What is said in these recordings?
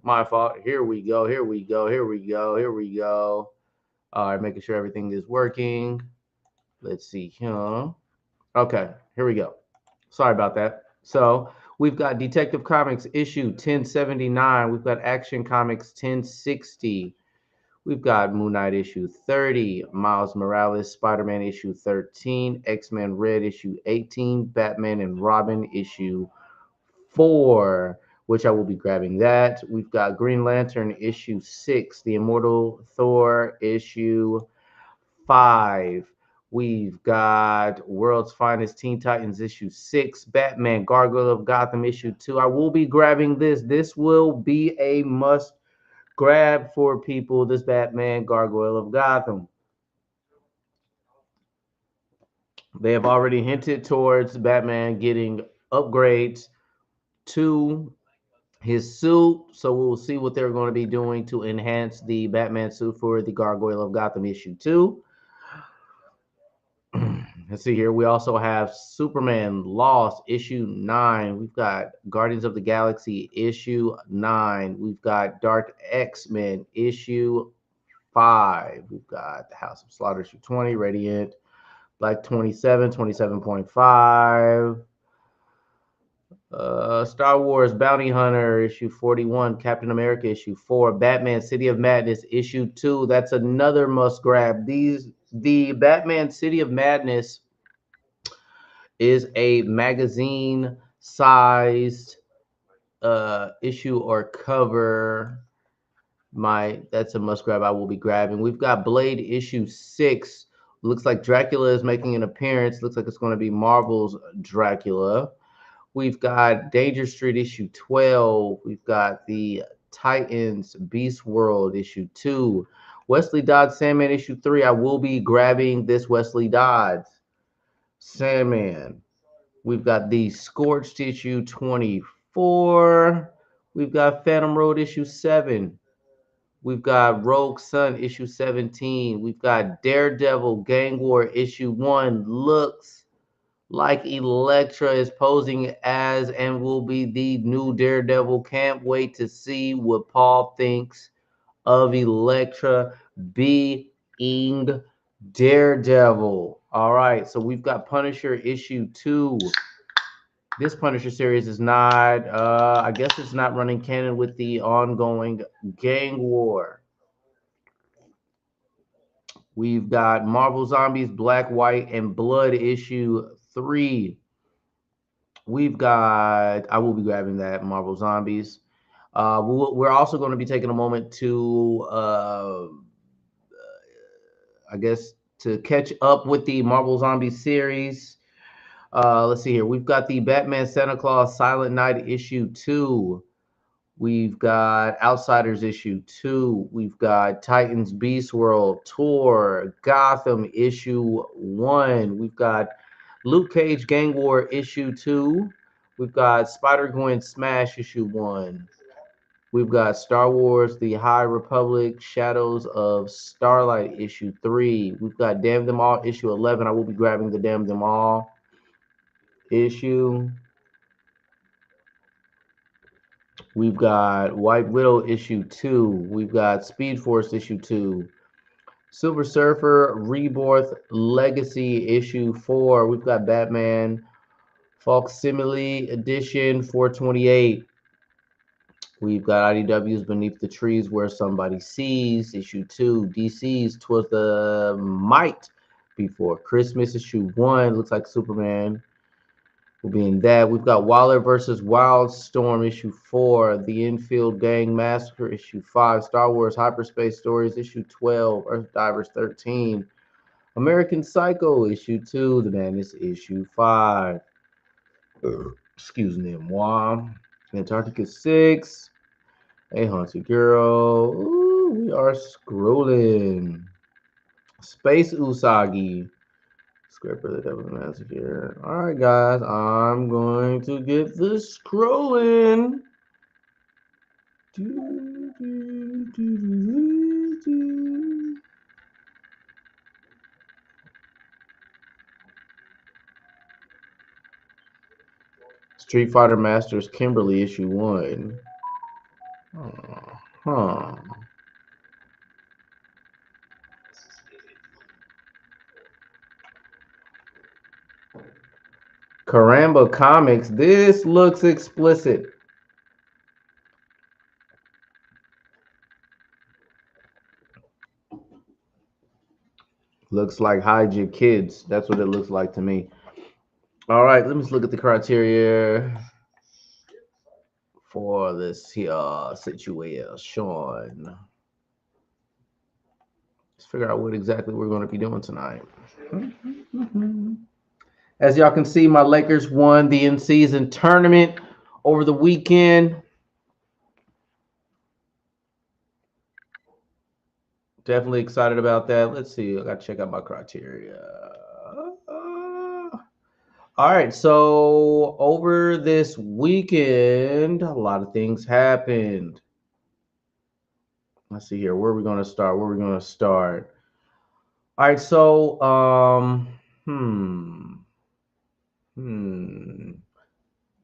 My fault. Here we go. Here we go. Here we go. Here we go. All right, making sure everything is working. Let's see here. Okay, here we go. Sorry about that. So we've got Detective Comics issue 1079. We've got Action Comics 1060. We've got Moon Knight issue 30, Miles Morales Spider Man issue 13, X Men Red issue 18, Batman and Robin issue 4, which I will be grabbing that. We've got Green Lantern issue 6, The Immortal Thor issue 5. We've got World's Finest Teen Titans issue 6, Batman Gargoyle of Gotham issue 2. I will be grabbing this. This will be a must grab for people. This Batman Gargoyle of Gotham. They have already hinted towards Batman getting upgrades to his suit. So we'll see what they're going to be doing to enhance the Batman suit for the Gargoyle of Gotham issue 2. Let's see here. We also have Superman Lost issue 9. We've got Guardians of the Galaxy issue 9. We've got Dark X-Men issue 5. We've got the House of Slaughter issue 20, Radiant Black 27, 27.5. Star Wars Bounty Hunter issue 41, Captain America issue 4, Batman City of Madness issue 2. That's another must grab. The Batman City of Madness is a magazine sized issue or cover. That's a must grab. I will be grabbing. We've got Blade issue 6. Looks like Dracula is making an appearance. Looks like it's going to be Marvel's Dracula. We've got Danger Street issue 12. We've got the Titans Beast World issue 2. Wesley Dodds Sandman issue 3. I will be grabbing this Wesley Dodds Sandman. We've got the Scorched issue 24. We've got Phantom Road issue 7. We've got Rogue Sun issue 17. We've got Daredevil Gang War issue 1. Looks like Elektra is posing as and will be the new Daredevil. Can't wait to see what Paul thinks of Elektra being Daredevil. All right, so we've got Punisher issue 2. This Punisher series is not, I guess it's not running canon with the ongoing gang war. We've got Marvel Zombies Black, White, and Blood issue 3. We've got, I will be grabbing that Marvel Zombies. We're also going to be taking a moment to, I guess, to catch up with the Marvel Zombie series. Let's see here. We've got the Batman Santa Claus Silent Night issue 2. We've got Outsiders issue 2. We've got Titans Beast World Tour, Gotham issue 1. We've got Luke Cage Gang War issue 2. We've got Spider Gwen Smash issue 1. We've got Star Wars The High Republic Shadows of Starlight issue 3. We've got Damn Them All issue 11. I will be grabbing the Damn Them All issue. We've got White Widow issue 2. We've got Speed Force issue 2. Silver Surfer Rebirth Legacy issue 4. We've got Batman Facsimile Edition 428. We've got IDW's Beneath the Trees Where Somebody Sees issue 2. DC's Twas the Might Before Christmas issue 1. Looks like Superman will be in that. We've got Waller versus Wildstorm issue 4, The Infield Gang Massacre issue 5, Star Wars Hyperspace Stories issue 12, Earth Divers 13, American Psycho issue 2, The Madness issue 5. Excuse me, moi. Antarctica 6, A Haunted Girl. Ooh, we are scrolling. Space Usagi. Scraper the Devil's Mask here. Alright, guys, I'm going to get this scrolling. Street Fighter Masters Kimberly issue 1. Oh. Huh. Caramba Comics. This looks explicit. Looks like hide your kids. That's what it looks like to me. All right, let me just look at the criteria for this here situation. Let's figure out what exactly we're going to be doing tonight. As y'all can see, my Lakers won the in-season tournament over the weekend. Definitely excited about that. Let's see. I got to check out my criteria. All right. So over this weekend, a lot of things happened. Let's see here. Where are we going to start? All right. So,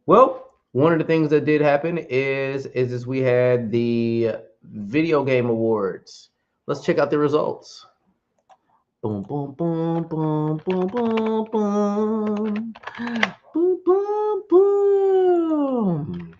well, one of the things that did happen is we had the video game awards. Let's check out the results. Boom, boom, boom, boom, boom, boom, boom, boom, boom, boom.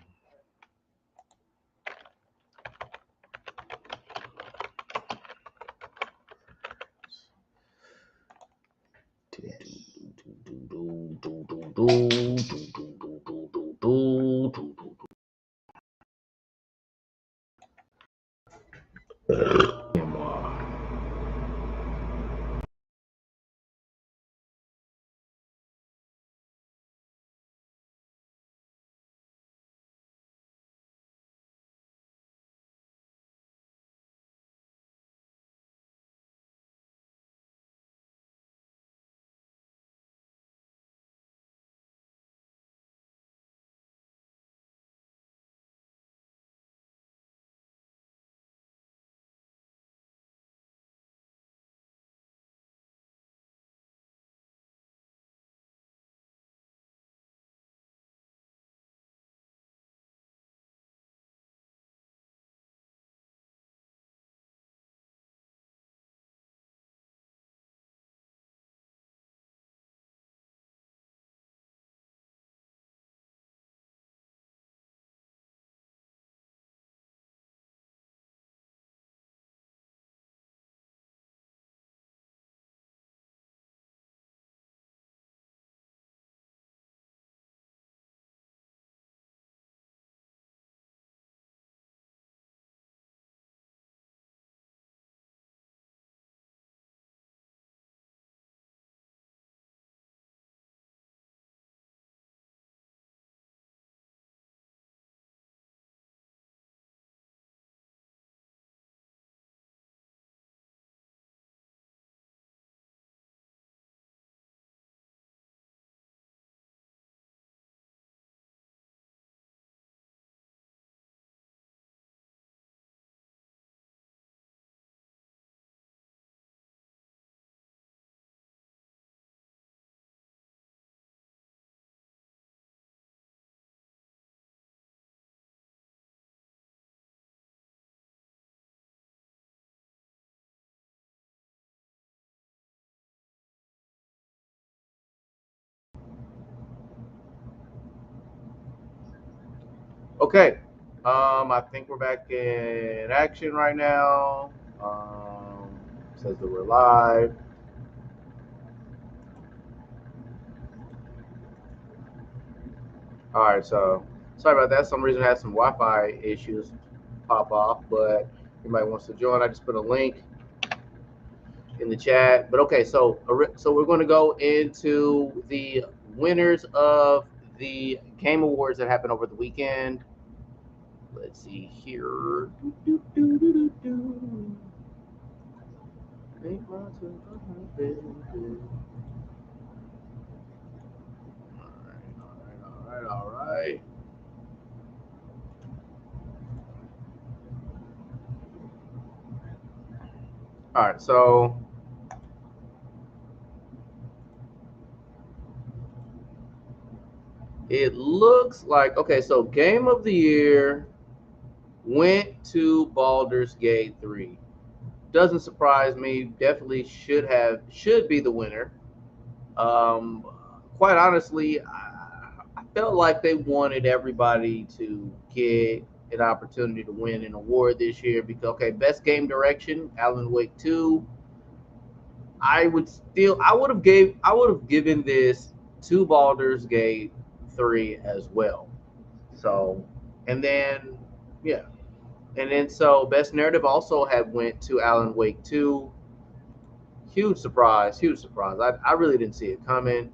Okay. I think we're back in action right now. Says that we're live. All right, so sorry about that. Some reason I had some Wi-Fi issues pop off, but anybody wants to join, I just put a link in the chat. But okay, so we're going to go into the winners of the game awards that happened over the weekend. Let's see here. All right. All right, so it looks like, okay, so game of the year went to Baldur's Gate 3. Doesn't surprise me. Definitely should be the winner. Um, Quite honestly, I felt like they wanted everybody to get an opportunity to win an award this year because okay, best game direction, Alan Wake 2. I would have given this to Baldur's Gate 3 as well. So, and then yeah, and then so best narrative also had went to Alan Wake 2. Huge surprise, huge surprise. I really didn't see it coming.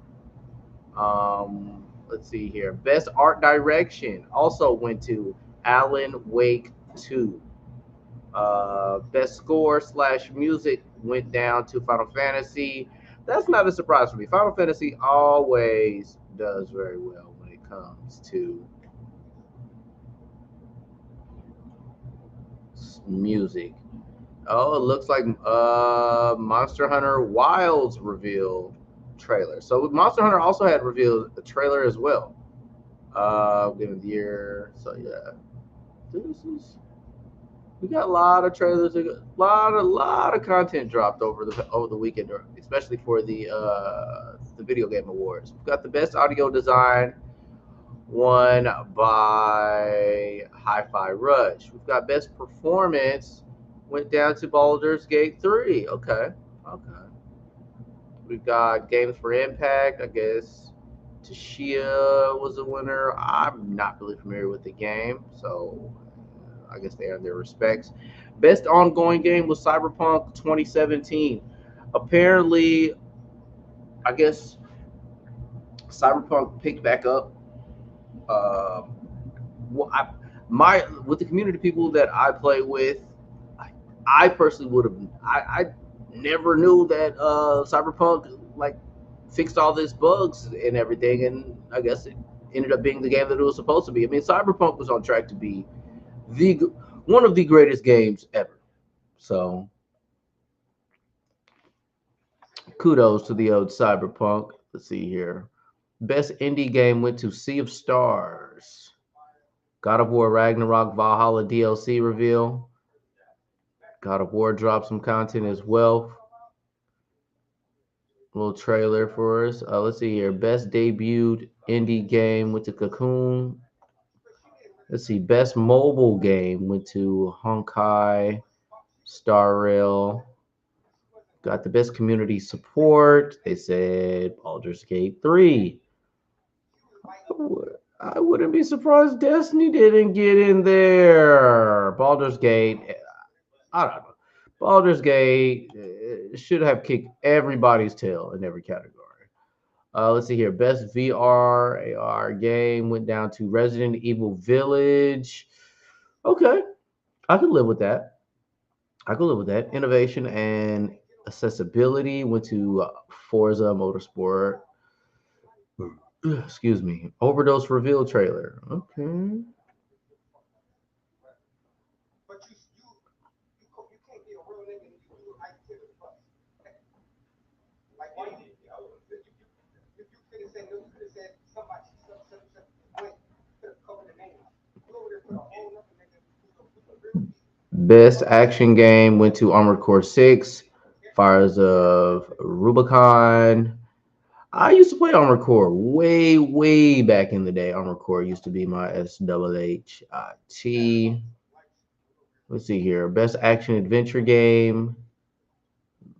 Let's see here. Best art direction also went to Alan Wake 2. Best score slash music went down to Final Fantasy. That's not a surprise for me. Final Fantasy always does very well when it comes to music. Oh, it looks like Monster Hunter Wilds reveal trailer. So Monster Hunter also had revealed a trailer as well. Given the year. So yeah, this is we got a lot of trailers, a lot of content dropped over the weekend, especially for the video game awards. We've got the best audio design won by Hi-Fi Rush. We've got best performance went down to Baldur's Gate 3. Okay, okay. We've got games for Impact. I guess Tashia was the winner. I'm not really familiar with the game, so I guess they earned their respects. Best ongoing game was Cyberpunk 2017. Apparently, I guess Cyberpunk picked back up. Uh, my with the community people that I play with, I personally would have. I never knew that Cyberpunk like fixed all these bugs and everything, and I guess it ended up being the game that it was supposed to be. I mean, Cyberpunk was on track to be the one of the greatest games ever. So kudos to the old Cyberpunk. Let's see here. Best indie game went to Sea of Stars. God of War Ragnarok Valhalla DLC reveal. God of War dropped some content as well. A little trailer for us. Let's see here. Best debuted indie game went to Cocoon. Let's see. Best mobile game went to Honkai Star Rail. Got the best community support. They said Baldur's Gate 3. I wouldn't be surprised Destiny didn't get in there. Baldur's Gate, I don't know. Baldur's Gate should have kicked everybody's tail in every category. Let's see here. Best VR AR game went down to Resident Evil Village. Okay, I could live with that. I could live with that. Innovation and accessibility went to Forza Motorsport. Excuse me. Overdose reveal trailer. Okay. Best action game went to Armored Core 6, Fires of Rubicon. I used to play Armored Core way, way back in the day. Armored Core used to be my SWHT. Let's see here. Best action adventure game,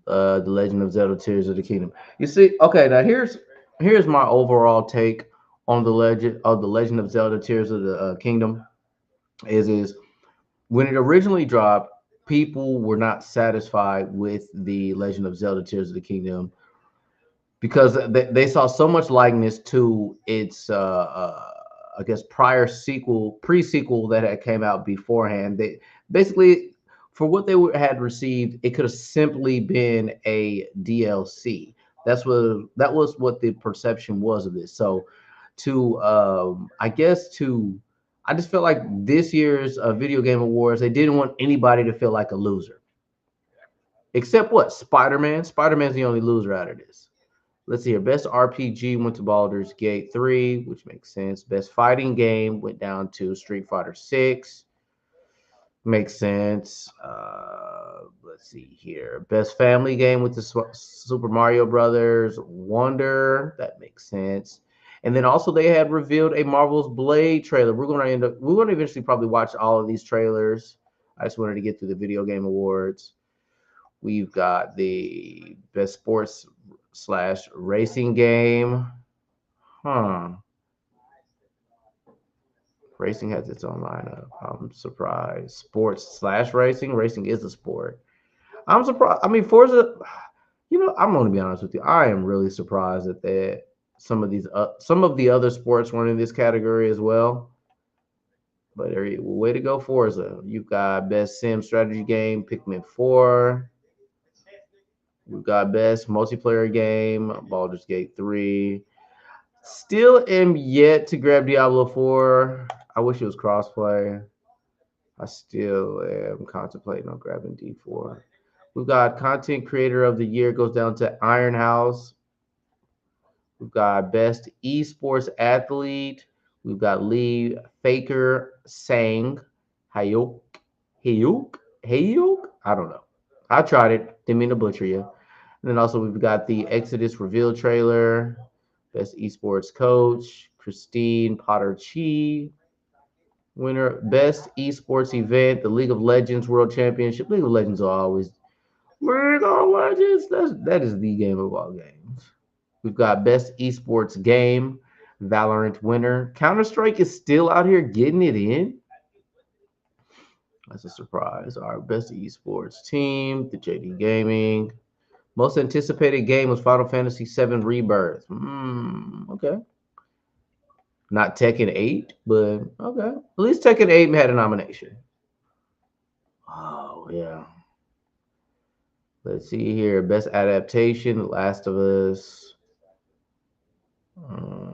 The Legend of Zelda Tears of the Kingdom. You see, okay, now here's my overall take on the Legend of Zelda Tears of the Kingdom. Is when it originally dropped, people were not satisfied with the Legend of Zelda Tears of the Kingdom because they saw so much likeness to its I guess pre-sequel that had came out beforehand. They basically, for what had received, it could have simply been a DLC. That was what the perception was of this. So I just felt like this year's video game awards, they didn't want anybody to feel like a loser. Except what? Spider-Man. Spider-Man's the only loser out of this. Let's see here. Best RPG went to Baldur's Gate 3, which makes sense. Best fighting game went down to Street Fighter 6. Makes sense. Let's see here. Best family game with the Super Mario Brothers Wonder. That makes sense. And then also they had revealed a Marvel's Blade trailer. We're gonna eventually probably watch all of these trailers. I just wanted to get through the video game awards. We've got the best sports slash racing game. Huh. Racing has its own lineup. I'm surprised. Sports slash racing. Racing is a sport. I'm surprised. I mean, Forza. I'm going to be honest with you. I am really surprised that some of the other sports weren't in this category as well. But way to go, Forza. You've got best sim strategy game, Pikmin 4. We've got best multiplayer game, Baldur's Gate 3. Still am yet to grab Diablo 4. I wish it was crossplay. I still am contemplating on grabbing D4. We've got content creator of the year goes down to Iron House. We've got best esports athlete. We've got Lee Faker Sang. Hayuk. I don't know. I tried it. Didn't mean to butcher you. And then also we've got the Exodus reveal trailer. Best esports coach. Christine Potter Chi. Winner, best esports event, the League of Legends World Championship. League of Legends are always League of Legends. That is the game of all games. We've got best esports game, Valorant winner. Counter-Strike is still out here getting it in. That's a surprise. Our best esports team, the JD Gaming. Most anticipated game was Final Fantasy VII Rebirth. Okay. Not Tekken 8, but okay. At least Tekken 8 had a nomination. Oh, yeah. Let's see here. Best adaptation, The Last of Us.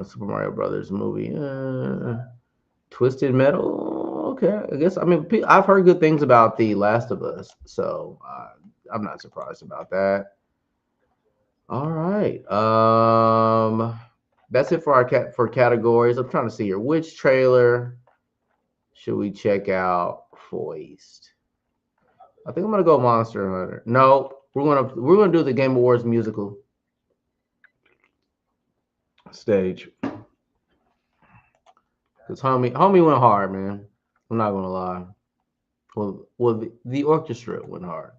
Super Mario Brothers movie. Twisted Metal. Okay. I guess, I've heard good things about The Last of Us, so I'm not surprised about that. All right. That's it for our for categories. I'm trying to see here. Which trailer should we check out first? I think I'm gonna go Monster Hunter. No, we're gonna do the Game Awards musical stage. Cause homie went hard, man. I'm not gonna lie. Well, the orchestra went hard.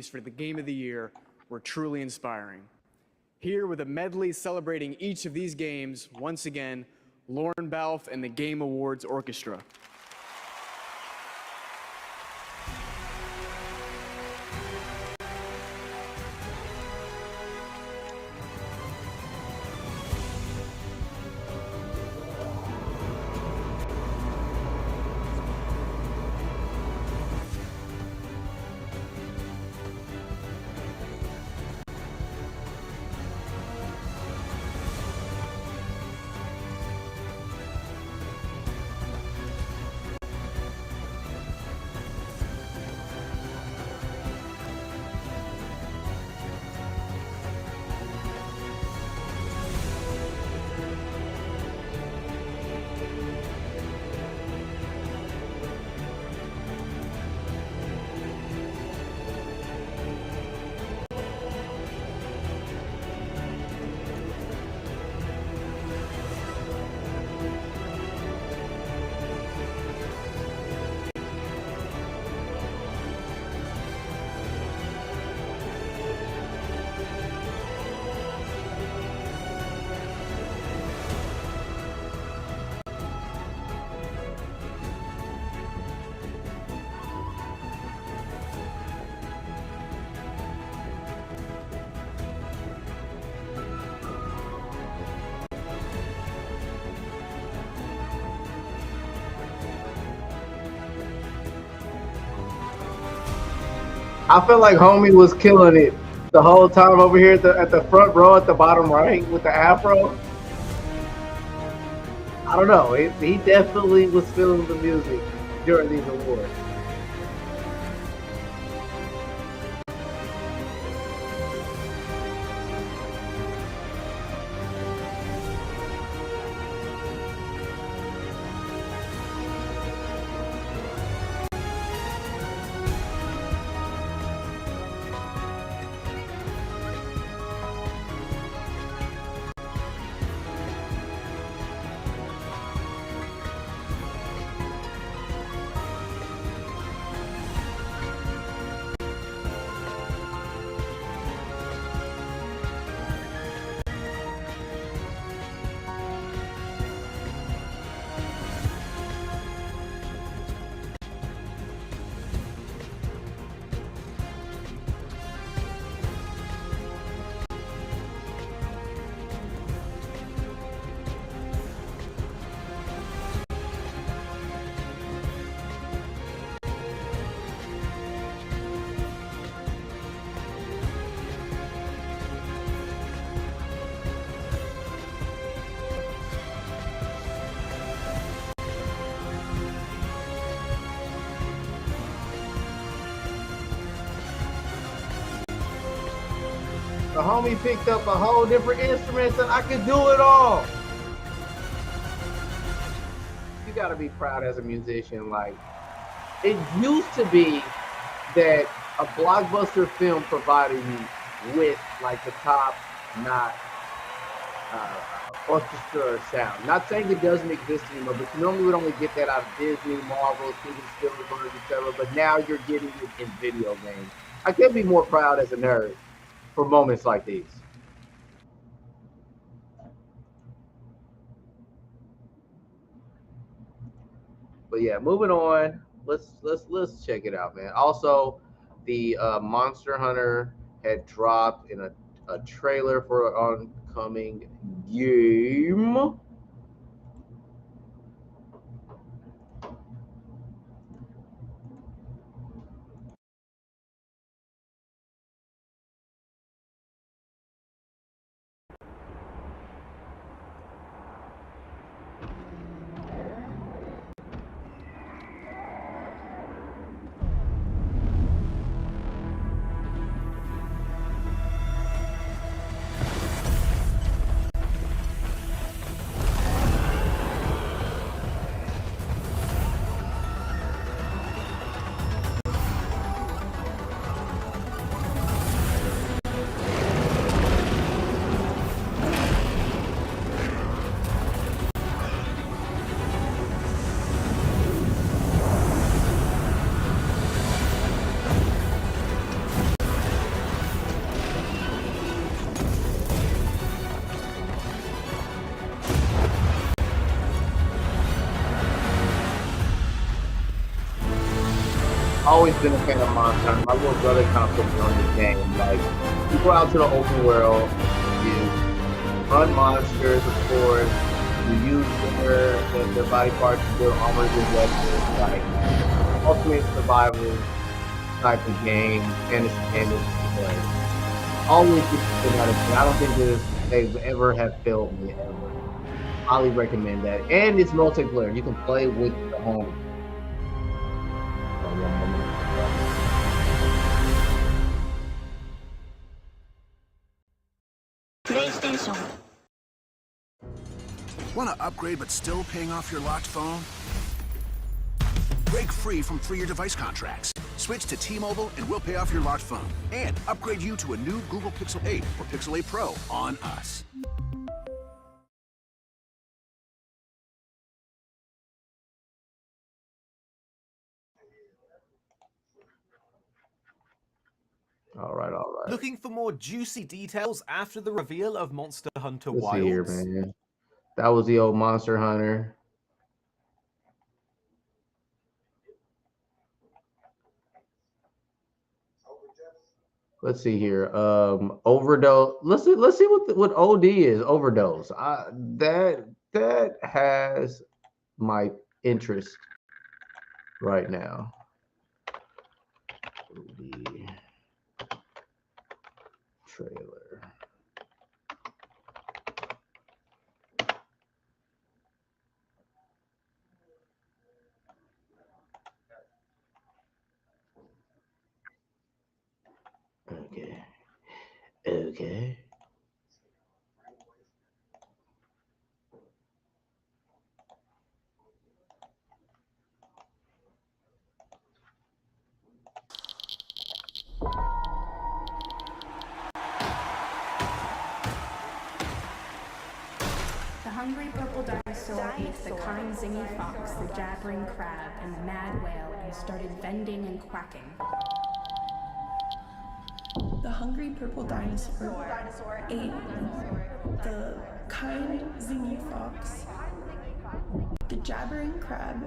For the game of the year were truly inspiring. Here with a medley celebrating each of these games, once again, Lauren Balfe and the Game Awards Orchestra. I feel like homie was killing it the whole time over here at the front row at the bottom right with the afro. I don't know. He definitely was feeling the music during these awards. The homie picked up a whole different instrument and I could do it all. You gotta be proud as a musician. Like, it used to be that a blockbuster film provided you with like the top notch orchestra or sound. Not saying it doesn't exist anymore, but you normally would only get that out of Disney, Marvel, Steven Spielberg, etc. But now you're getting it in video games. I can't be more proud as a nerd for moments like these. But yeah, moving on. Let's check it out, man. Also, the Monster Hunter had dropped in a trailer for an oncoming game. Always been a fan of Monster Hunter. My little brother kind of put me on this game. Like, you go out to the open world, you run monsters, of course. You use their body parts to build armors and weapons. Like, ultimate survival type of game, and it's like, always get the thing out of it. I don't think they've ever have failed me ever. Highly recommend that, and it's multiplayer. You can play with the home. PlayStation. Want to upgrade but still paying off your locked phone? Break free from 3-year device contracts. Switch to T-Mobile and we'll pay off your locked phone and upgrade you to a new Google Pixel 8 or Pixel 8 Pro on us. All right. Looking for more juicy details after the reveal of Monster Hunter Let's see here, Wilds? man. That was the old Monster Hunter. Let's see here. Overdose. Let's see what OD is. Overdose. That has my interest right now. OD. trailer. Okay. Okay. The hungry purple dinosaur ate the kind zingy fox, the jabbering crab, and the mad whale and started vending and quacking. The hungry purple dinosaur ate the kind zingy fox, the jabbering crab,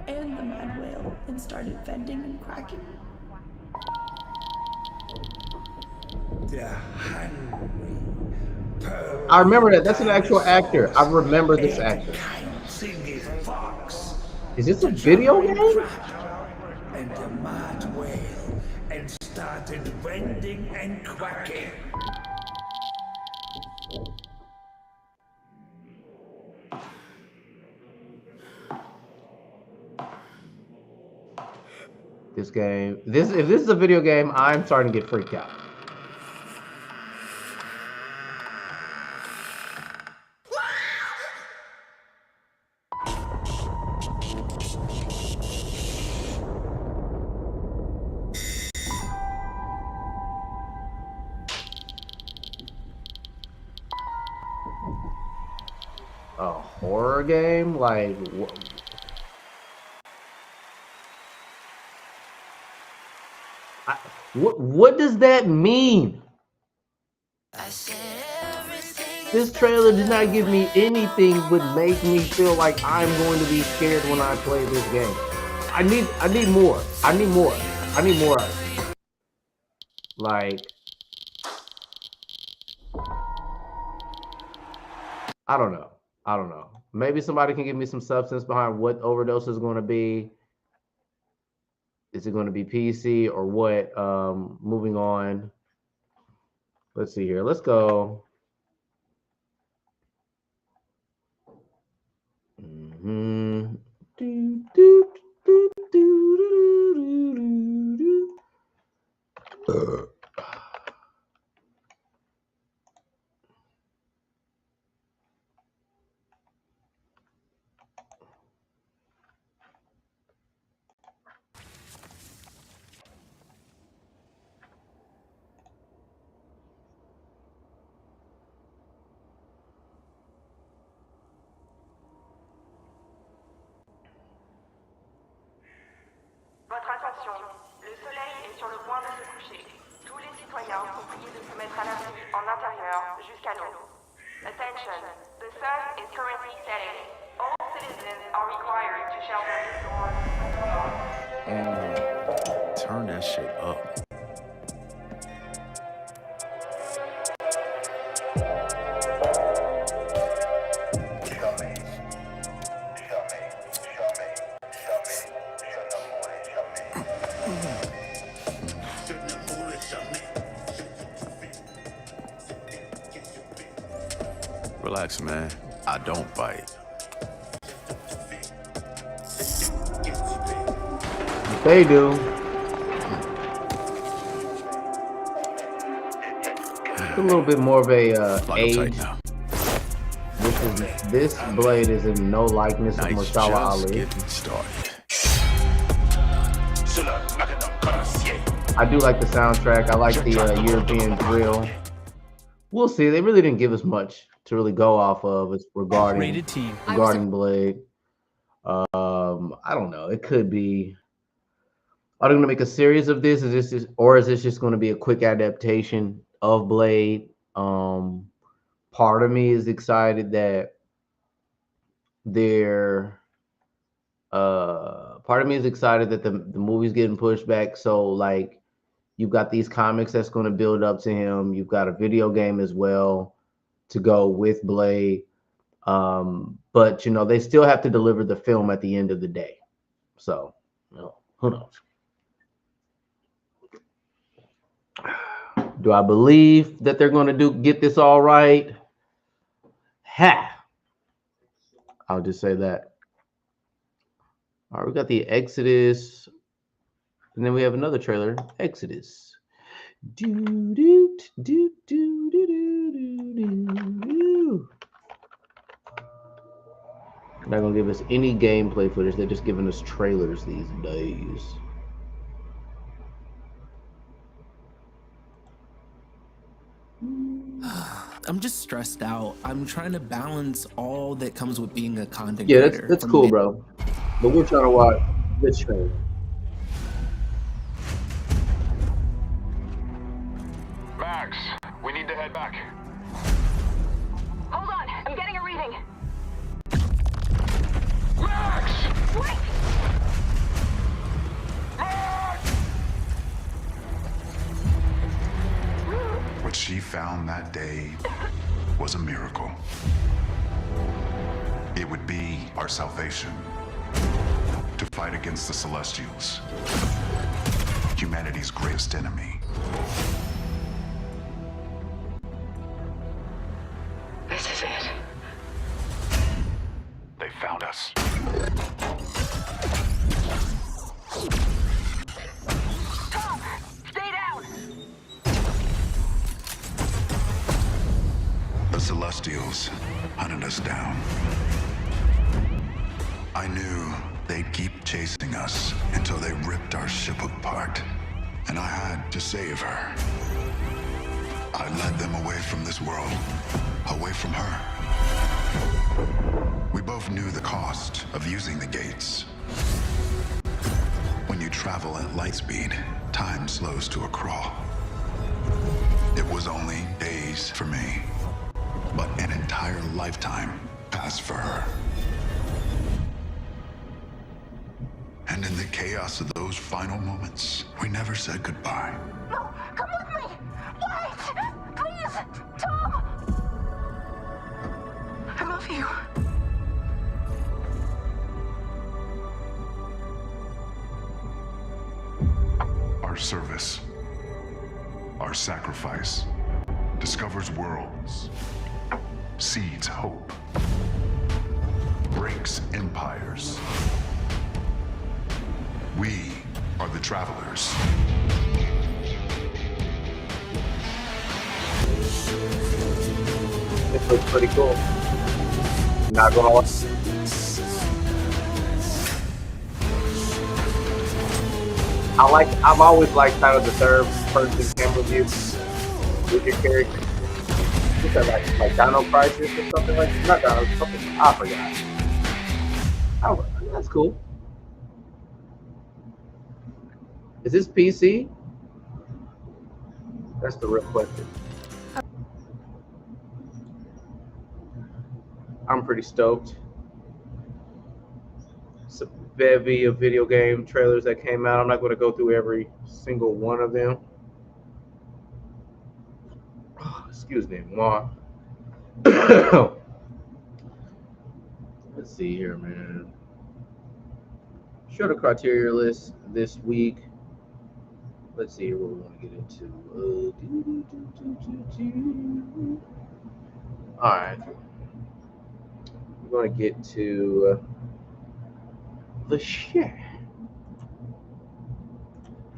and the mad whale and started vending and quacking. I remember that. That's an actual actor. I remember this actor. Is this a video game? And the mad whale and started vending and quacking. This game. If this is a video game, I'm starting to get freaked out. A horror game? Like, what does that mean? This trailer did not give me anything but make me feel like I'm going to be scared when I play this game. I need more. I need more. I need more of it. Like, I don't know. I don't know. Maybe somebody can give me some substance behind what Overdose is going to be. Is it going to be PC or what? Moving on. Let's see here. Let's go. Votre attention, le soleil est sur le point de se coucher. Tous les citoyens sont priés de se mettre à l'abri en intérieur jusqu'à l'aube. Attention, the sun is currently setting. All citizens are required to shelter indoors. Turn that shit up. Relax, man. I don't bite. They do. It's a little bit more of a age. This Blade is in no likeness of Mahershala Ali. Getting started. I do like the soundtrack. I like the European drill. We'll see. They really didn't give us much to really go off of regarding Blade. I don't know. It could be. Are they going to make a series of this? Is this just going to be a quick adaptation of Blade? Part of me is excited that the movie's getting pushed back. So like, you've got these comics that's going to build up to him. You've got a video game as well to go with Blade. But you know, they still have to deliver the film at the end of the day. So, you know, who knows? Do I believe that they're going to get this all right? Ha! I'll just say that. All right, we got the Exodus, and then we have another trailer, Exodus. Do do do do do do do do. Not gonna give us any gameplay footage. They're just giving us trailers these days. I'm just stressed out. I'm trying to balance all that comes with being a content Yeah, creator. that's cool, bro. But we're trying to watch this trailer. Max, we need to head back. Hold on, I'm getting a reading. Max! Wait! Max! What she found that day was a miracle. It would be our salvation to fight against the Celestials, humanity's greatest enemy. This is it. They found us. Tom, stay down. The Celestials hunted us down. I knew they'd keep chasing us until they ripped our ship apart. And I had to save her. I led them away from this world, away from her. We both knew the cost of using the gates. When you travel at light speed, time slows to a crawl. It was only days for me, but an entire lifetime passed for her. And in the chaos of those final moments, we never said goodbye. No, come with me. Wait, please, Tom. I love you. Our service, our sacrifice, discovers worlds, seeds hope, breaks empires. We are the travelers. This looks pretty cool. Not gonna lie. I've always liked kind of the third person camera view with your character. What's that like Dino Crisis or something like that? Not Dino, something I forgot. Oh, that's cool. Is this PC? That's the real question. I'm pretty stoked. It's a bevy of video game trailers that came out. I'm not going to go through every single one of them. Excuse me, Ma. Let's see here, man. Show the criteria list this week. Let's see what we want to get into. All right. We're going to get to the shit.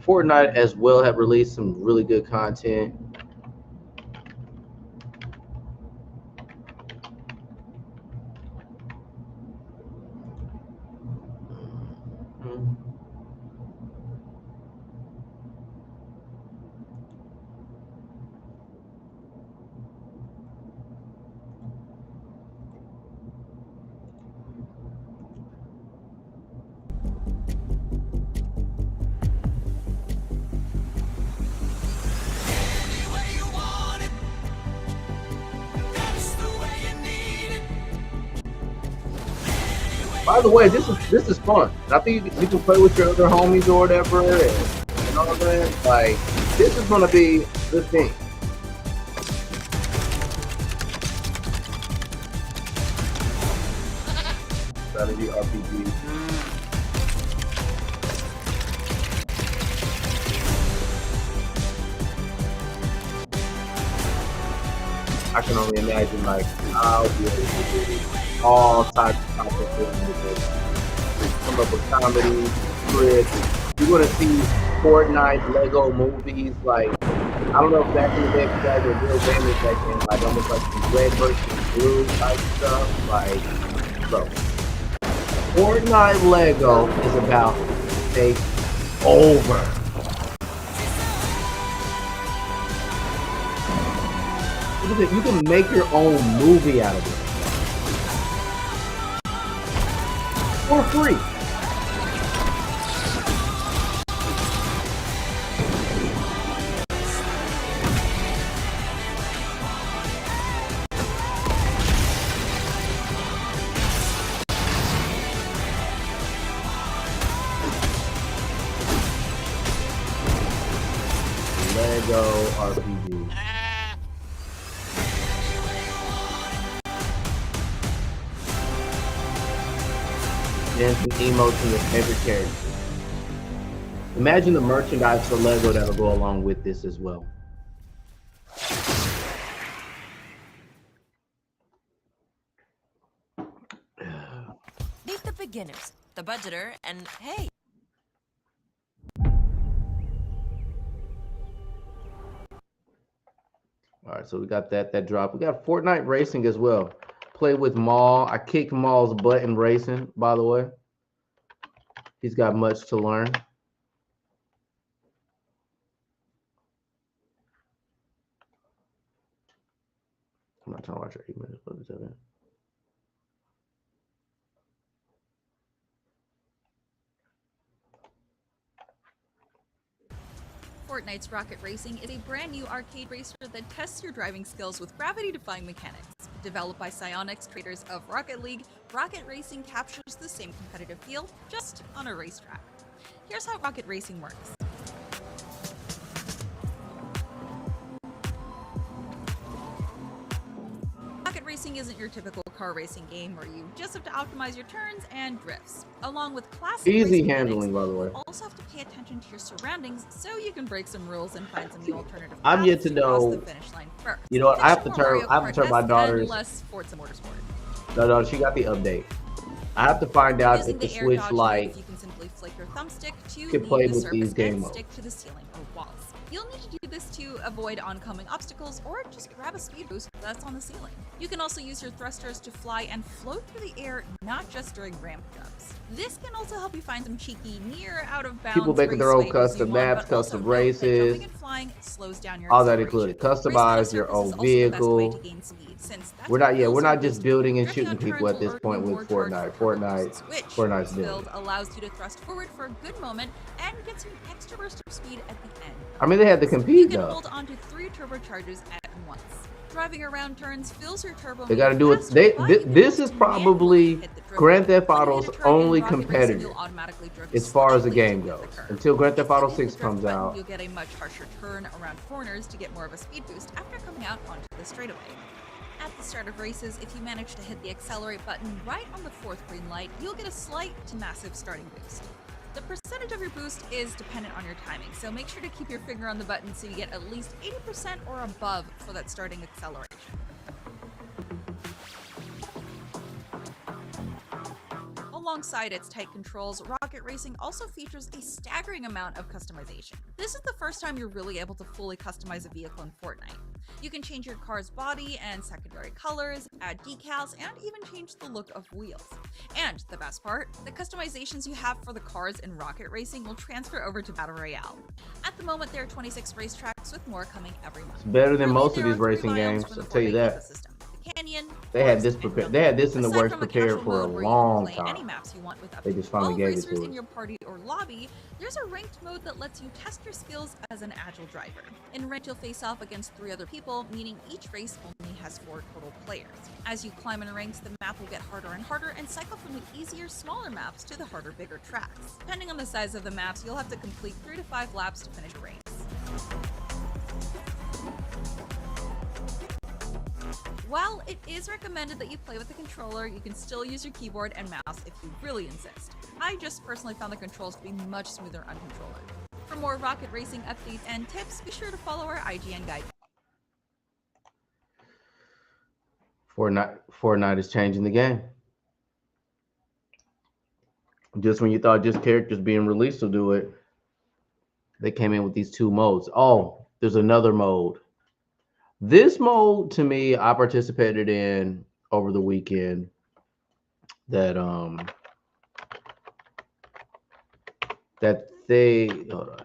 Fortnite as well have released some really good content. By the way, this is fun. I think you can play with your other homies or whatever, and all that. Like, this is gonna be the thing. Strategy RPG. I can only imagine like I'll be able to do all types of topics with it. Come up with comedy, scripts. You want to see Fortnite Lego movies? Like, I don't know if back in the day if you guys were real gamers back then, like almost like some red versus blue type stuff. Like, bro, Fortnite Lego is about to take over. You can make your own movie out of it for free. Lego RPG. Dancing emotes in your favorite character. Imagine the merchandise for Lego that'll go along with this as well. Meet the beginners, the budgeter, and hey. All right, so we got that drop. We got Fortnite Racing as well. Play with Maul. I kicked Maul's butt in racing, by the way. He's got much to learn. I'm not trying to watch our 8 minutes, but it's okay. Fortnite's Rocket Racing is a brand new arcade racer that tests your driving skills with gravity-defying mechanics. Developed by Psyonix, creators of Rocket League, Rocket Racing captures the same competitive feel, just on a racetrack. Here's how Rocket Racing works. Rocket Racing isn't your typical car racing game where you just have to optimize your turns and drifts. Along with classic easy handling, by the way. You also have to pay attention to your surroundings so you can break some rules and find some new alternative paths I'm yet to cross the know. finish line first. You know what? I have to turn my daughter's. Less Forza Motorsport. No, she got the update. I have to find out if the Switch Lite you can simply flick your thumbstick to can leave play the with surface these game and modes. stick to the ceiling or walls. You'll need to do this to avoid oncoming obstacles or just grab a speed boost that's on the ceiling. You can also use your thrusters to fly and float through the air, not just during ramp jumps. This can also help you find some cheeky near out of bounds People making their own custom maps, custom races, jumping and flying slows down your all that acceleration. included. Customize your own vehicle. We're not just building and shooting people at this point with Fortnite. Fortnite's build building. allows you to thrust forward for a good moment and gets you an extra burst of speed at the end. I mean, they had to compete You can though. hold onto 3 turbochargers at once. Driving around turns fills your turbo. They got to do it. This is probably Grand Theft Auto's only competitor as far as the game goes. Until Grand Theft Auto 6 comes out. You'll get a much harsher turn around corners to get more of a speed boost after coming out onto the straightaway. At the start of races, if you manage to hit the accelerate button right on the 4th green light, you'll get a slight to massive starting boost. The percentage of your boost is dependent on your timing, so make sure to keep your finger on the button so you get at least 80% or above for that starting acceleration. Alongside its tight controls, Rocket Racing also features a staggering amount of customization. This is the first time you're really able to fully customize a vehicle in Fortnite. You can change your car's body and secondary colors, add decals, and even change the look of wheels. And the best part, the customizations you have for the cars in Rocket Racing will transfer over to Battle Royale. At the moment, there are 26 racetracks with more coming every month. It's better than most of There these are 3 racing biomes games. from the I'll tell you Fortnite that. ecosystem. The Canyon, They had Forest, this and prepared. They had this in the Aside works from a prepared casual for a mode where you long can play any time. maps you want with up They to just finally 12 gave it racers to in us. your party or lobby. There's a ranked mode that lets you test your skills as an agile driver. In ranked, you'll face off against 3 other people, meaning each race only has 4 total players. As you climb in ranks, the map will get harder and harder and cycle from the easier, smaller maps to the harder, bigger tracks. Depending on the size of the maps, you'll have to complete 3 to 5 laps to finish a race. While it is recommended that you play with the controller, you can still use your keyboard and mouse if you really insist. I just personally found the controls to be much smoother on controller. For more Rocket Racing updates and tips, be sure to follow our IGN guide. Fortnite is changing the game. Just when you thought just characters being released will do it, they came in with these 2 modes. Oh, there's another mode. This mode, to me, I participated in over the weekend. That they hold on.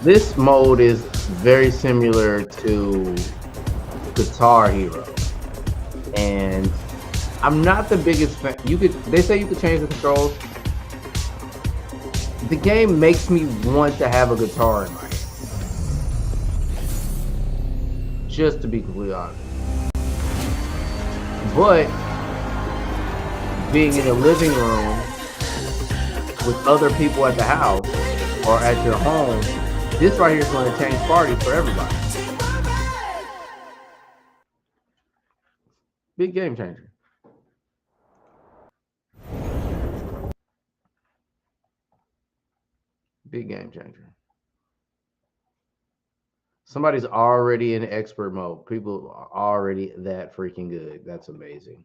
This mode is very similar to Guitar Hero, and I'm not the biggest fan. They say you could change the controls. The game makes me want to have a guitar in my hand. Just to be completely honest. But being in a living room with other people at the house or at your home, this right here is going to change parties for everybody. Big game changer. Big game changer. Somebody's already in expert mode. People are already that freaking good. That's amazing.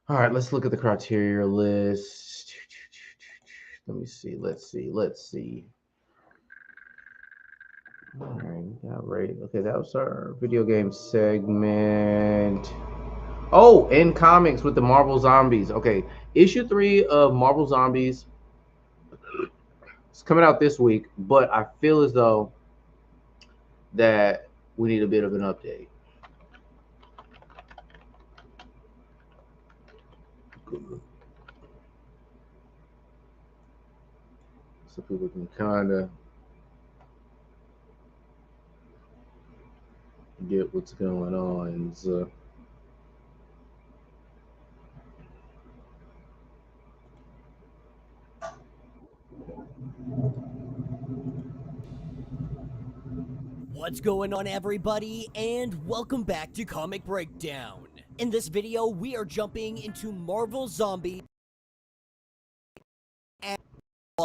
All right, let's look at the criteria list. Let me see. Let's see. All right, got rated. Okay, that was our video game segment. Oh, in comics with the Marvel Zombies. Okay, issue 3 of Marvel Zombies. It's coming out this week, but I feel as though that we need a bit of an update. So people can kind of get what's going on. So, what's going on, everybody, and welcome back to Comic Breakdown. In this video, we are jumping into Marvel Zombie.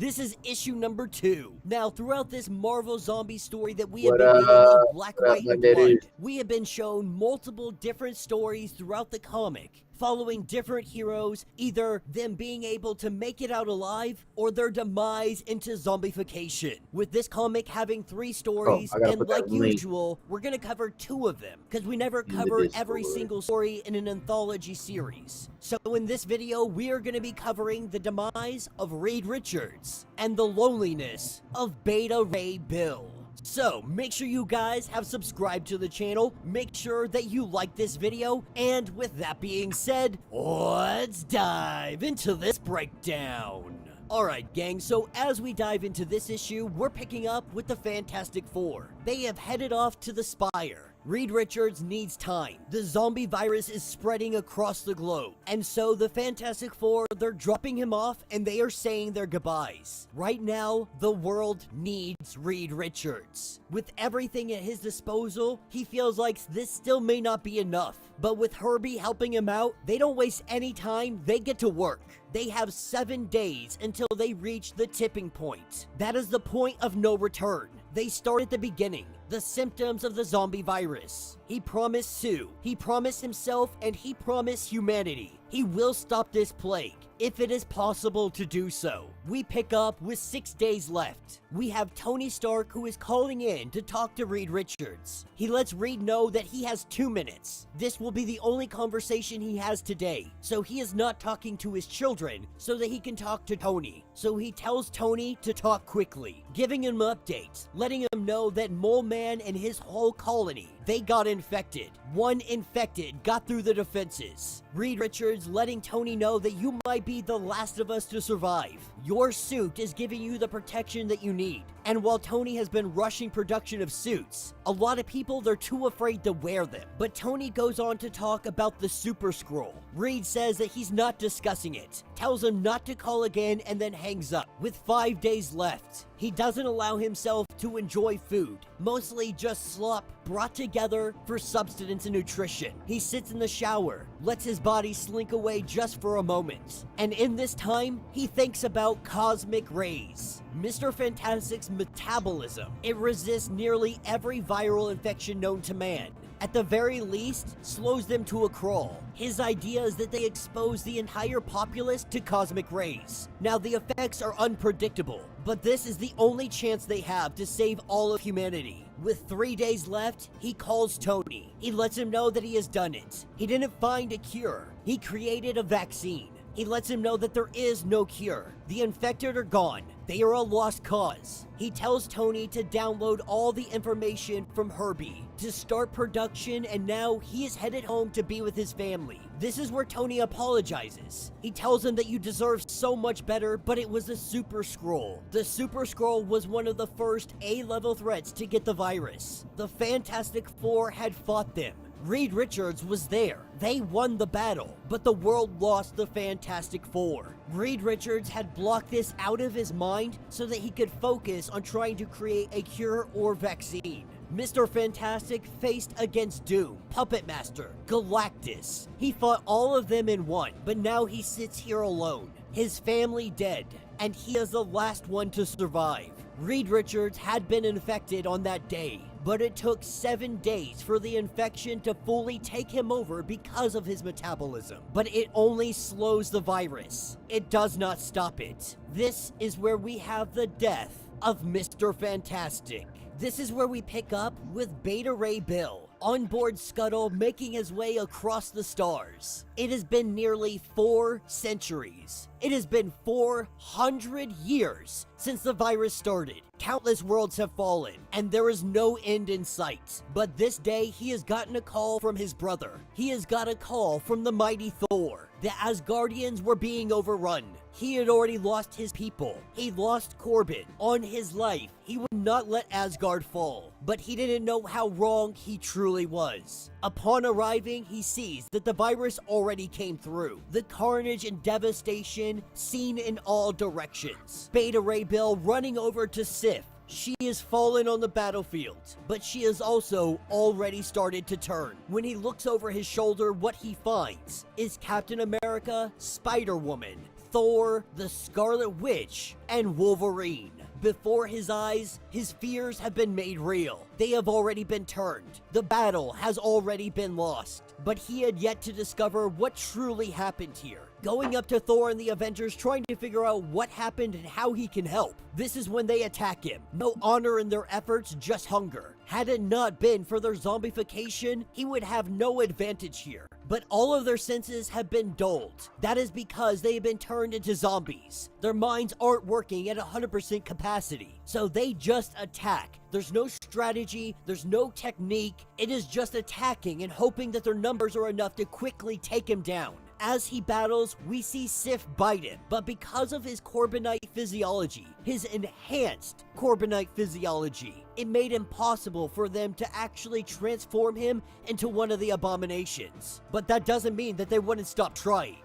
This is issue number 2. Now, throughout this Marvel Zombie story that we have been getting in black, white, and blood, we have been shown multiple different stories throughout the comic, following different heroes, either them being able to make it out alive or their demise into zombification. With this comic having 3 stories, and like usual, we're going to cover 2 of them, because we never cover every single story in an anthology series. So in this video, we are going to be covering the demise of Reed Richards and the loneliness of Beta Ray Bill. So, make sure you guys have subscribed to the channel, make sure that you like this video, and with that being said, let's dive into this breakdown. Alright gang, so as we dive into this issue, we're picking up with the Fantastic Four. They have headed off to the Spire. Reed Richards needs time. The zombie virus is spreading across the globe. And so the Fantastic Four, they're dropping him off and they are saying their goodbyes. Right now, the world needs Reed Richards. With everything at his disposal, he feels like this still may not be enough. But with Herbie helping him out, they don't waste any time, they get to work. They have 7 days until they reach the tipping point. That is the point of no return. They start at the beginning, the symptoms of the zombie virus. He promised Sue, he promised himself, and he promised humanity. He will stop this plague, if it is possible to do so. We pick up with 6 days left. We have Tony Stark, who is calling in to talk to Reed Richards. He lets Reed know that he has 2 minutes. This will be the only conversation he has today, so he is not talking to his children so that he can talk to Tony. So he tells Tony to talk quickly, giving him updates, letting him him know that Mole Man and his whole colony, they got infected. One infected got through the defenses. Reed Richards letting Tony know that you might be the last of us to survive. Your suit is giving you the protection that you need. And while Tony has been rushing production of suits, a lot of people, they're too afraid to wear them. But Tony goes on to talk about the Super Scroll. Reed says that he's not discussing it, tells him not to call again, and then hangs up. With 5 days left, he doesn't allow himself to enjoy food, mostly just slop brought together for substance and nutrition. He sits in the shower, lets his body slink away just for a moment, and in this time, he thinks about cosmic rays. Mr. Fantastic's metabolism, it resists nearly every viral infection known to man. At the very least, slows them to a crawl. His idea is that they expose the entire populace to cosmic rays. Now, the effects are unpredictable, but this is the only chance they have to save all of humanity. With 3 days left, he calls Tony. He lets him know that he has done it. He didn't find a cure. He created a vaccine. He lets him know that there is no cure. The infected are gone. They are a lost cause. He tells Tony to download all the information from Herbie to start production, and now he is headed home to be with his family. This is where Tony apologizes. He tells him that you deserve so much better, but it was the Super Scroll. The Super Scroll was one of the first A-level threats to get the virus. The Fantastic Four had fought them. Reed Richards was there. They won the battle, but the world lost the Fantastic Four. Reed Richards had blocked this out of his mind so that he could focus on trying to create a cure or vaccine. Mr. Fantastic faced against Doom, Puppet Master, Galactus. He fought all of them in one, but now he sits here alone. His family dead, and he is the last one to survive. Reed Richards had been infected on that day, but it took 7 days for the infection to fully take him over because of his metabolism. But it only slows the virus. It does not stop it. This is where we have the death of Mr. Fantastic. This is where we pick up with Beta Ray Bill on board Scuttle, making his way across the stars. It has been nearly 4 centuries. It has been 400 years since the virus started. Countless worlds have fallen, and there is no end in sight. But this day, he has gotten a call from his brother. He has got a call from the mighty Thor. The Asgardians were being overrun. He had already lost his people. He lost Corbin. On his life, he would not let Asgard fall. But he didn't know how wrong he truly was. Upon arriving, he sees that the virus already came through. The carnage and devastation seen in all directions. Beta Ray Bill running over to Sif. She is fallen on the battlefield, but she has also already started to turn. When he looks over his shoulder, what he finds is Captain America, Spider-Woman, Thor, the Scarlet Witch, and Wolverine. Before his eyes, his fears have been made real. They have already been turned. The battle has already been lost. But he had yet to discover what truly happened here. Going up to Thor and the Avengers, trying to figure out what happened and how he can help. This is when they attack him. No honor in their efforts, just hunger. Had it not been for their zombification, he would have no advantage here. But all of their senses have been dulled. That is because they have been turned into zombies. Their minds aren't working at 100% capacity, so they just attack. There's no strategy, there's no technique. It is just attacking and hoping that their numbers are enough to quickly take him down. As he battles, we see Sif bite him, but because of his Corbinite physiology, his enhanced Corbinite physiology, it made it impossible for them to actually transform him into one of the abominations. But that doesn't mean that they wouldn't stop trying.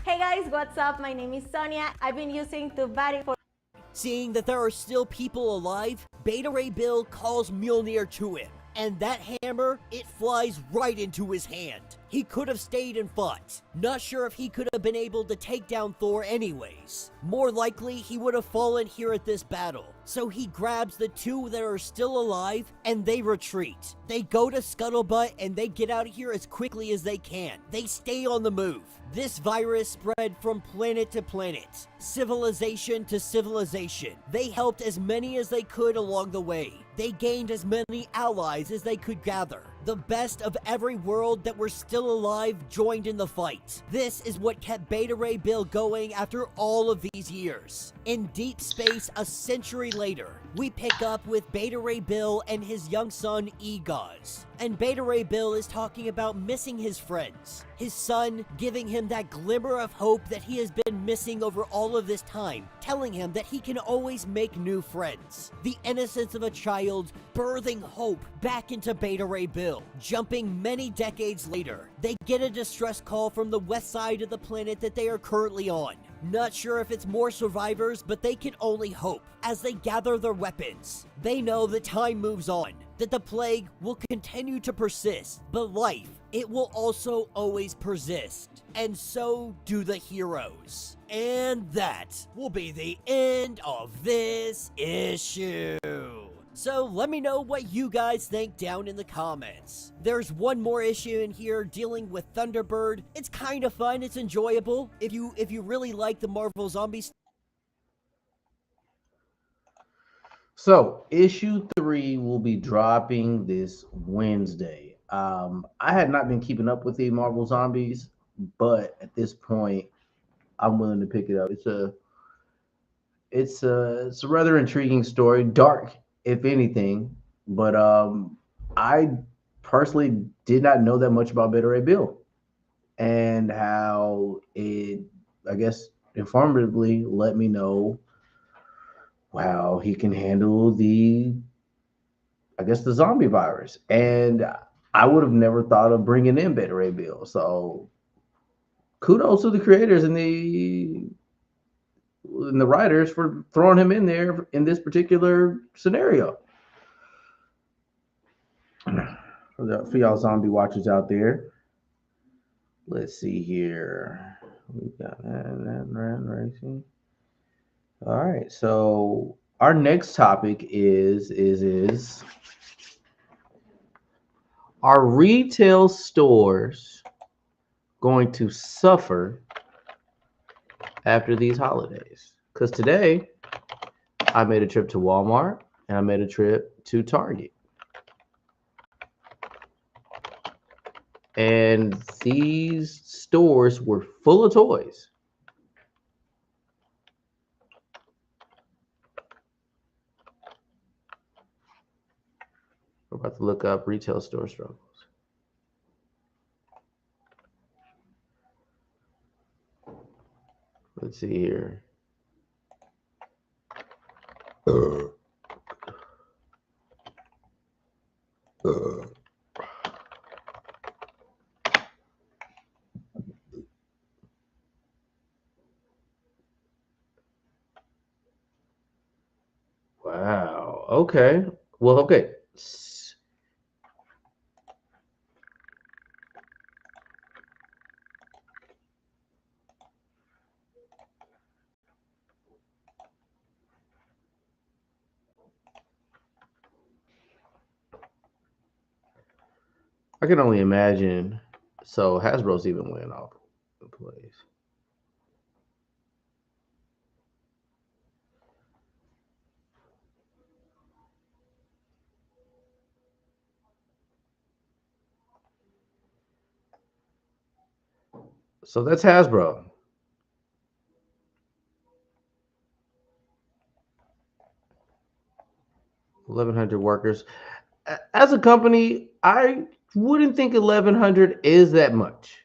Hey guys, what's up? My name is Sonia. I've been using TubeBuddy for... Seeing that there are still people alive, Beta Ray Bill calls Mjolnir to him. And that hammer, it flies right into his hand. He could have stayed and fought. Not sure if he could have been able to take down Thor anyways. More likely, he would have fallen here at this battle. So he grabs the 2 that are still alive, and they retreat. They go to Scuttlebutt, and they get out of here as quickly as they can. They stay on the move. This virus spread from planet to planet, civilization to civilization. They helped as many as they could along the way. They gained as many allies as they could gather. The best of every world that were still alive joined in the fight. This is what kept Beta Ray Bill going after all of these years. In deep space a century later, we pick up with Beta Ray Bill and his young son Egaz. And Beta Ray Bill is talking about missing his friends. His son giving him that glimmer of hope that he has been missing over all of this time, telling him that he can always make new friends. The innocence of a child birthing hope back into Beta Ray Bill. Jumping many decades later, they get a distress call from the west side of the planet that they are currently on. Not sure if it's more survivors, but they can only hope. As they gather their weapons, they know that time moves on, that the plague will continue to persist, but life, it will also always persist. And so do the heroes. And that will be the end of this issue. So let me know what you guys think down in the comments. There's one more issue in here dealing with Thunderbird. It's kind of fun, it's enjoyable. If you really like the Marvel Zombies. So issue 3 will be dropping this Wednesday. I had not been keeping up with the Marvel Zombies, but at this point, I'm willing to pick it up. It's a rather intriguing story, dark if anything, but I personally did not know that much about Beta Ray Bill and how it, I guess, informatively let me know how he can handle the zombie virus. And I would have never thought of bringing in Beta Ray Bill. So kudos to the creators and the writers for throwing him in there in this particular scenario. For y'all zombie watchers out there, let's see here. We got that racing. All right, so our next topic is are retail stores going to suffer after these holidays? Because today I made a trip to Walmart and I made a trip to Target. And these stores were full of toys. We're about to look up retail store struggles. Let's see here. Wow. Okay. Well, okay. I can only imagine. So Hasbro's even went off the place. So that's Hasbro. $1,100 workers. As a company, I wouldn't think 1,100 is that much.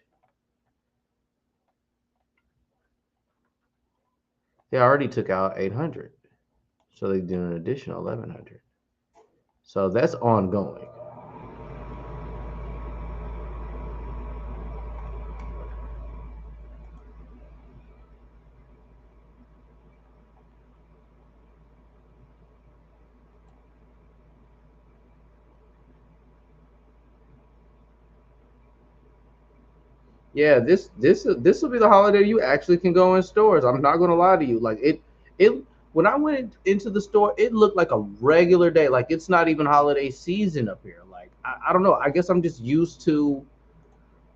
They already took out 800, so they did an additional 1,100. So that's ongoing. Yeah, this will be the holiday you actually can go in stores. I'm not gonna lie to you. Like it when I went into the store, it looked like a regular day. Like it's not even holiday season up here. Like I don't know. I guess I'm just used to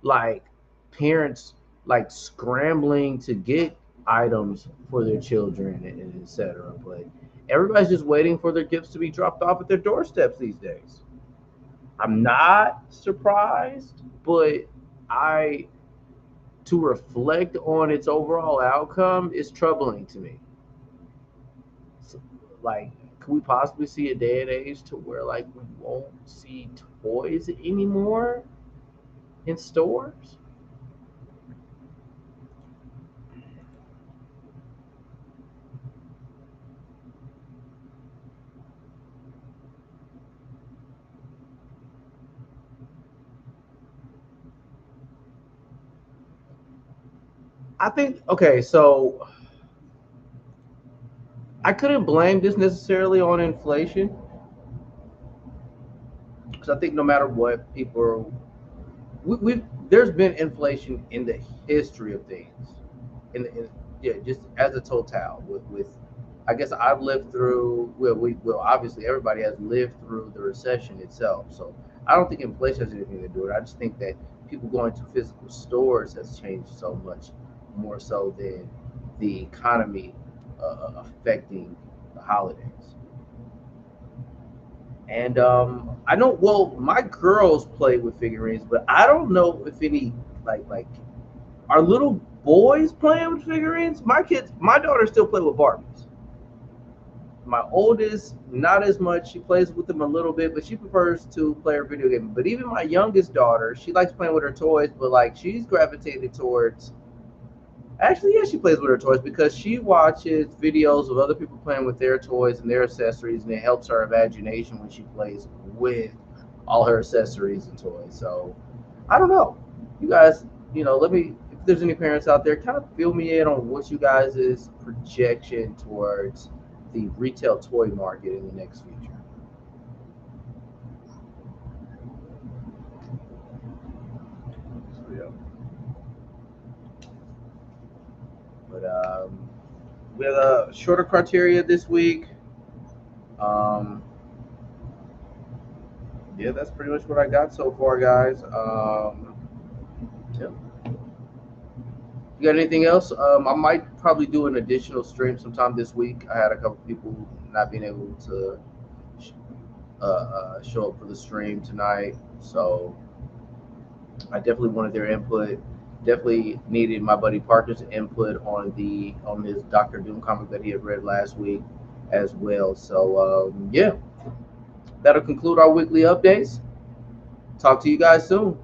like parents like scrambling to get items for their children and etc. But everybody's just waiting for their gifts to be dropped off at their doorsteps these days. I'm not surprised, but to reflect on its overall outcome is troubling to me. So, like, could we possibly see a day and age to where like we won't see toys anymore in stores? I think, okay, so I couldn't blame this necessarily on inflation, because I think no matter what, people are, there's been inflation in the history of things, yeah, just as a total. With I guess I've lived through. Well, obviously everybody has lived through the recession itself, so I don't think inflation has anything to do with it. I just think that people going to physical stores has changed so much more so than the economy affecting the holidays. And I know, well, my girls play with figurines, but I don't know if any like are little boys playing with figurines. My daughter still play with Barbies. My oldest, not as much. She plays with them a little bit, but she prefers to play her video game. But even my youngest daughter, she likes playing with her toys, but like she's gravitated towards. Actually, yeah, she plays with her toys because she watches videos of other people playing with their toys and their accessories, and it helps her imagination when she plays with all her accessories and toys. So, I don't know. You guys, let me, if there's any parents out there, kind of fill me in on what you guys' projection towards the retail toy market in the next future. So, yeah. But we have a shorter criteria this week. Yeah, that's pretty much what I got so far, guys. Yeah. You got anything else? I might probably do an additional stream sometime this week. I had a couple people not being able to show up for the stream tonight, so I definitely wanted their input. Definitely needed my buddy Parker's input on his Dr. Doom comic that he had read last week as well. So yeah, that'll conclude our weekly updates. Talk to you guys soon.